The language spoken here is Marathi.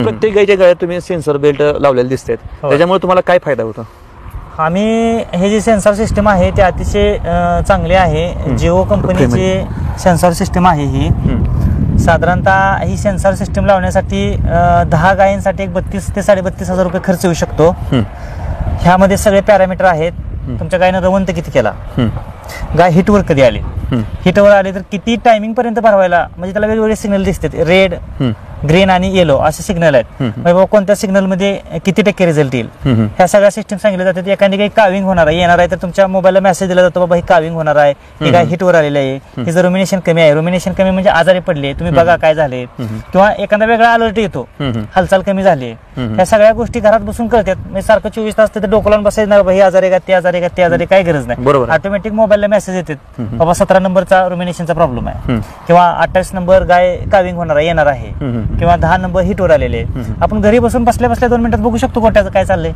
प्रत्येक गायच्या गळ्यात तुम्ही सेन्सर बेल्ट लावलेले दिसतात, त्याच्यामुळे तुम्हाला काय फायदा होतो? आम्ही हे जी सेन्सर सिस्टम आहे ते अतिशय चांगली आहे. जिओ कंपनीची सेन्सर सिस्टम आहे ही. साधारणतः ही सेन्सर सिस्टम लावण्यासाठी 10 गायींसाठी एक 32 ते 32,500 रुपये खर्च येऊ शकतो. ह्यामध्ये सगळे पॅरामीटर आहेत. तुमच्या गायीनं रवंत किती केला, गाय हिटवर कधी आली, हिटवर आले तर किती टायमिंग पर्यंत भरवायला, म्हणजे त्याला वेगवेगळे सिग्नल दिसतात, रेड, ग्रीन आणि येलो असे सिग्नल आहेत. बाबा कोणत्या सिग्नल मध्ये किती टक्के रिझल्ट येईल, ह्या सगळ्या सिस्टम सांगितल्या जातात. एखादी काही काविंग होणार आहे, येणार आहे, तर तुमच्या मोबाईलला मेसेज दिला जातो, बाबा ही काविंग होणार आहे, ही गाय हिटवर आलेली आहे, हिचं रुमिनेशन कमी आहे. रुमिनेशन कमी म्हणजे आजारी पडले, तुम्ही बघा काय झाले, किंवा एखादा वेगळा अलर्ट येतो, हालचाल कमी झाली. ह्या सगळ्या गोष्टी घरात बसून कळतात. म्हणजे सारखं 24 तास तिथे डोकं लावून बसायचं नाही, बाबा ही आजारी का, ते आजारी का, ते आजारी, काय गरज नाही. ऑटोमॅटिक मोबाईलला मेसेज येतात, बाबा 17 नंबरचा रुमिनेशनचा प्रॉब्लेम आहे, किंवा 28 नंबर गाय काविंग होणार आहे, येणार आहे, किंवा 10 नंबर हिटवर आलेले. आपण घरी बसून बसल्या बसल्या 2 मिनिटात बघू शकतो गोट्याचं काय चाललंय.